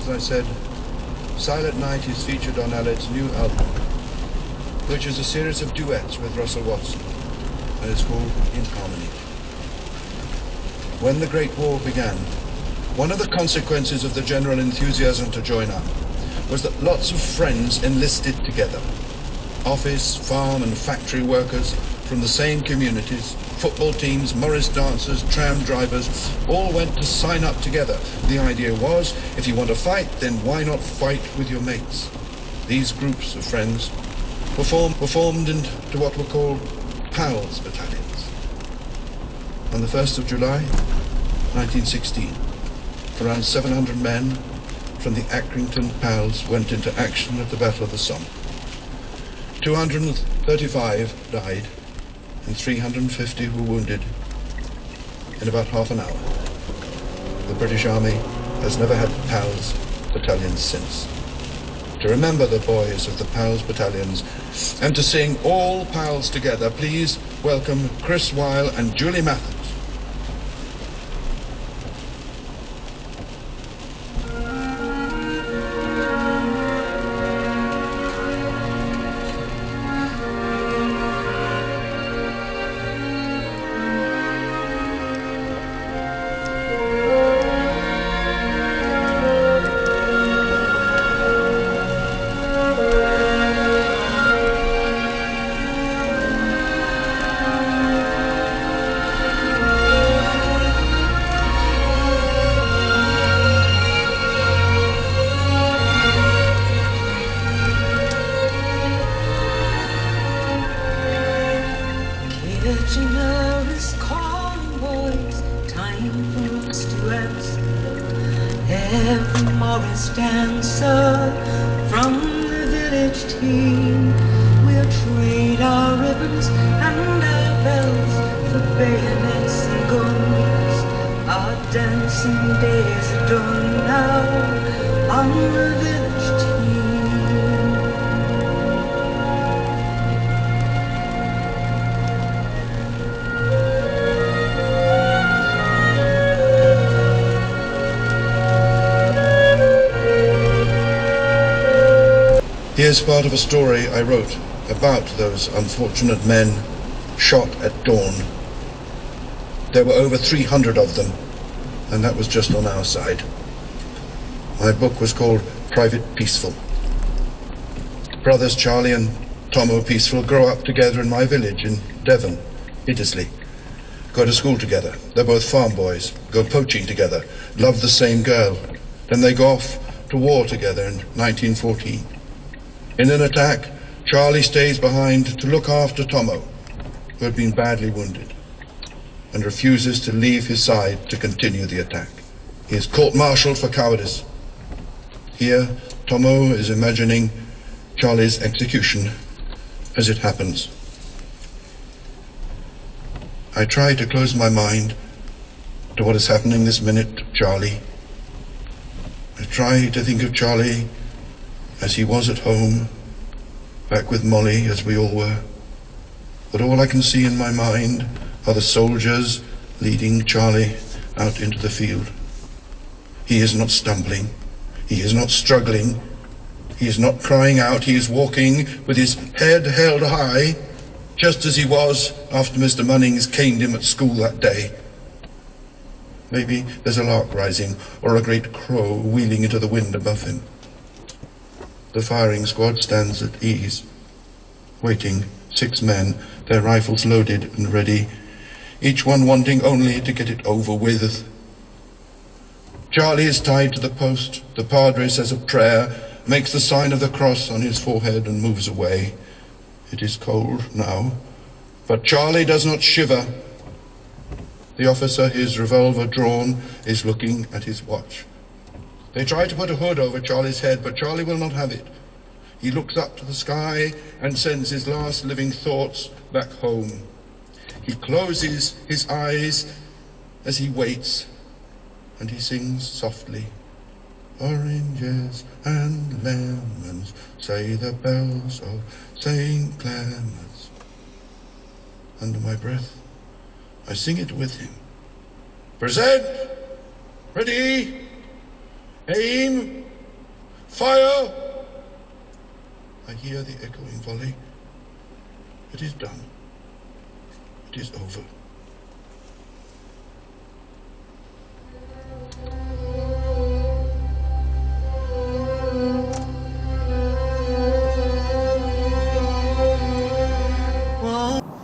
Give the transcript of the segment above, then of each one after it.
as I said, Silent Night is featured on Aled's new album, which is a series of duets with Russell Watson, and it's called In Harmony. When the Great War began, one of the consequences of the general enthusiasm to join up was that lots of friends enlisted together. Office, farm and factory workers from the same communities, football teams, Morris dancers, tram drivers, all went to sign up together. The idea was, if you want to fight, then why not fight with your mates? These groups of friends were formed into what were called PALS battalions. On the 1st of July, 1916, around 700 men from the Accrington PALS went into action at the Battle of the Somme. 235 died and 350 were wounded in about half an hour. The British Army has never had PALS battalions since. To remember the boys of the PALS battalions and to sing all PALS together, please welcome Chris Weil and Julie Mathers. Kitchener calling boys, time for us to rest. Every Morris dancer from the village team will trade our ribbons and our bells for bayonets and guns. Our dancing days are done now on the village team. Here's part of a story I wrote about those unfortunate men shot at dawn. There were over 300 of them, and that was just on our side. My book was called Private Peaceful. Brothers Charlie and Tomo Peaceful grow up together in my village in Devon, Iddesleigh. Go to school together. They're both farm boys, go poaching together, love the same girl. Then they go off to war together in 1914. In an attack, Charlie stays behind to look after Tomo, who had been badly wounded, and refuses to leave his side to continue the attack. He is court-martialed for cowardice. Here, Tomo is imagining Charlie's execution as it happens. I try to close my mind to what is happening this minute to Charlie. I try to think of Charlie as he was at home, back with Molly as we all were. But all I can see in my mind are the soldiers leading Charlie out into the field. He is not stumbling, he is not struggling, he is not crying out, he is walking with his head held high, just as he was after Mr. Munnings caned him at school that day. Maybe there's a lark rising or a great crow wheeling into the wind above him. The firing squad stands at ease, waiting, 6 men, their rifles loaded and ready, each one wanting only to get it over with. Charlie is tied to the post. The padre says a prayer, makes the sign of the cross on his forehead and moves away. It is cold now, but Charlie does not shiver. The officer, his revolver drawn, is looking at his watch. They try to put a hood over Charlie's head, but Charlie will not have it. He looks up to the sky and sends his last living thoughts back home. He closes his eyes as he waits, and he sings softly, "Oranges and lemons, say the bells of St. Clement's." Under my breath, I sing it with him. Present, ready, aim, Fire! I hear the echoing volley. It is done. It is over.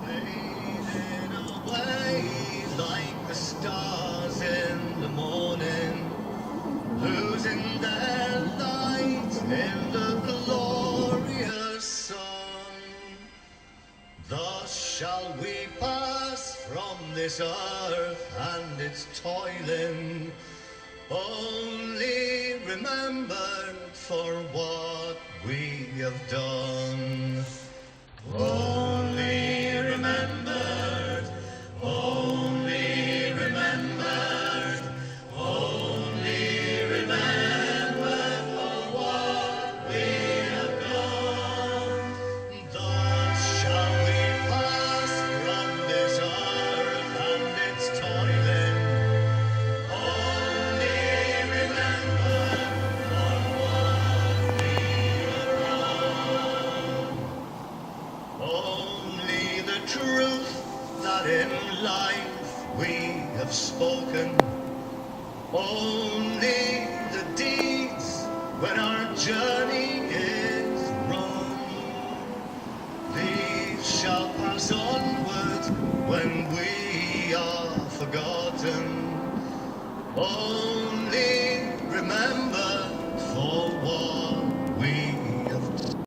Fading away like the stars in the morning, losing their light in the glorious sun. Thus shall we pass from this earth and its toiling, only remembered for what we have done. Only remembered, only remembered, only remembered for what we have done. Thus shall we pass from this earth and its toiling, only remembered for what we have done. Only the truth that in life we have spoken, only the deeds when our journey is run, these shall pass onward when we are forgotten.